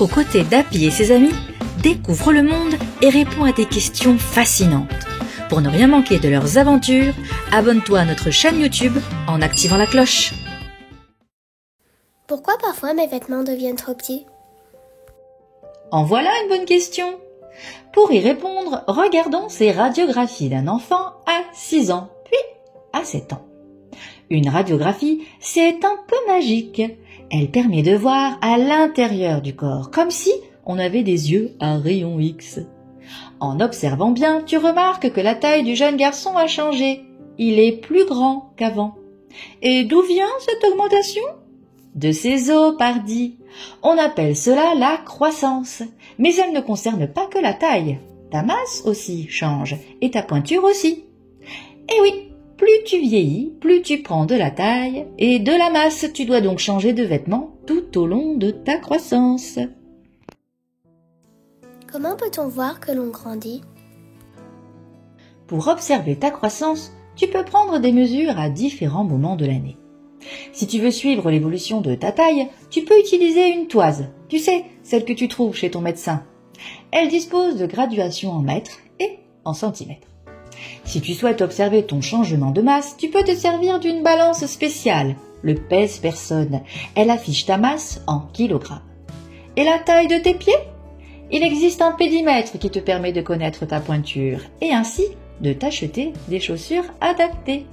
Aux côtés d'Happy et ses amis, découvre le monde et réponds à des questions fascinantes. Pour ne rien manquer de leurs aventures, abonne-toi à notre chaîne YouTube en activant la cloche. Pourquoi parfois mes vêtements deviennent trop petits? En voilà une bonne question. Pour y répondre, regardons ces radiographies d'un enfant à 6 ans, puis à 7 ans. Une radiographie, c'est un peu magique. Elle permet de voir à l'intérieur du corps, comme si on avait des yeux à rayons X. En observant bien, tu remarques que la taille du jeune garçon a changé. Il est plus grand qu'avant. Et d'où vient cette augmentation? De ses os, pardi. On appelle cela la croissance. Mais elle ne concerne pas que la taille. Ta masse aussi change, et ta pointure aussi. Et oui, plus tu vieillis, plus tu prends de la taille et de la masse. Tu dois donc changer de vêtements tout au long de ta croissance. Comment peut-on voir que l'on grandit? Pour observer ta croissance, tu peux prendre des mesures à différents moments de l'année. Si tu veux suivre l'évolution de ta taille, tu peux utiliser une toise. Tu sais, celle que tu trouves chez ton médecin. Elle dispose de graduations en mètres et en centimètres. Si tu souhaites observer ton changement de masse, tu peux te servir d'une balance spéciale, le pèse-personne. Elle affiche ta masse en kilogrammes. Et la taille de tes pieds? Il existe un pédimètre qui te permet de connaître ta pointure et ainsi de t'acheter des chaussures adaptées.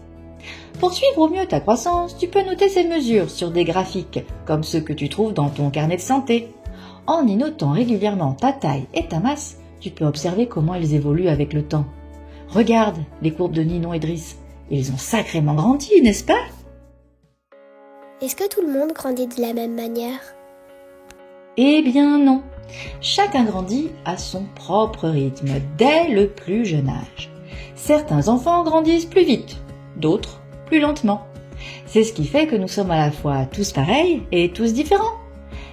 Pour suivre au mieux ta croissance, tu peux noter ces mesures sur des graphiques, comme ceux que tu trouves dans ton carnet de santé. En y notant régulièrement ta taille et ta masse, tu peux observer comment elles évoluent avec le temps. Regarde les courbes de Ninon et Driss. Ils ont sacrément grandi, n'est-ce pas? Est-ce que tout le monde grandit de la même manière? Eh bien non. Chacun grandit à son propre rythme, dès le plus jeune âge. Certains enfants grandissent plus vite, d'autres plus lentement. C'est ce qui fait que nous sommes à la fois tous pareils et tous différents.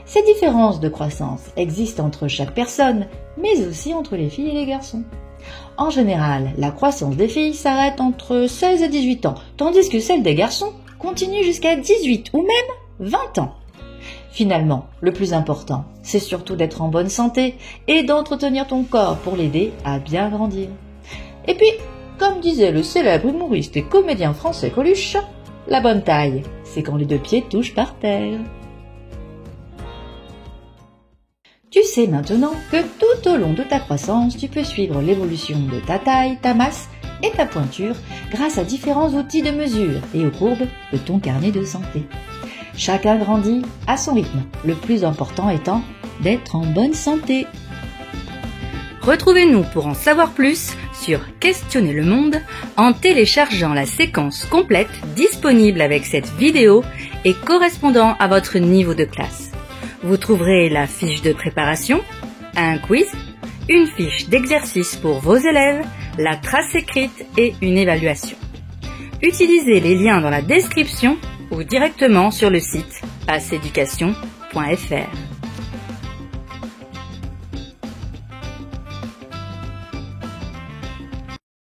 Ces différences de croissance existent entre chaque personne, mais aussi entre les filles et les garçons. En général, la croissance des filles s'arrête entre 16 et 18 ans, tandis que celle des garçons continue jusqu'à 18 ou même 20 ans. Finalement, le plus important, c'est surtout d'être en bonne santé et d'entretenir ton corps pour l'aider à bien grandir. Et puis, comme disait le célèbre humoriste et comédien français Coluche, la bonne taille, c'est quand les deux pieds touchent par terre. Tu sais maintenant que tout au long de ta croissance, tu peux suivre l'évolution de ta taille, ta masse et ta pointure grâce à différents outils de mesure et aux courbes de ton carnet de santé. Chacun grandit à son rythme, le plus important étant d'être en bonne santé. Retrouvez-nous pour en savoir plus sur Questionner le monde en téléchargeant la séquence complète disponible avec cette vidéo et correspondant à votre niveau de classe. Vous trouverez la fiche de préparation, un quiz, une fiche d'exercice pour vos élèves, la trace écrite et une évaluation. Utilisez les liens dans la description ou directement sur le site passeeducation.fr.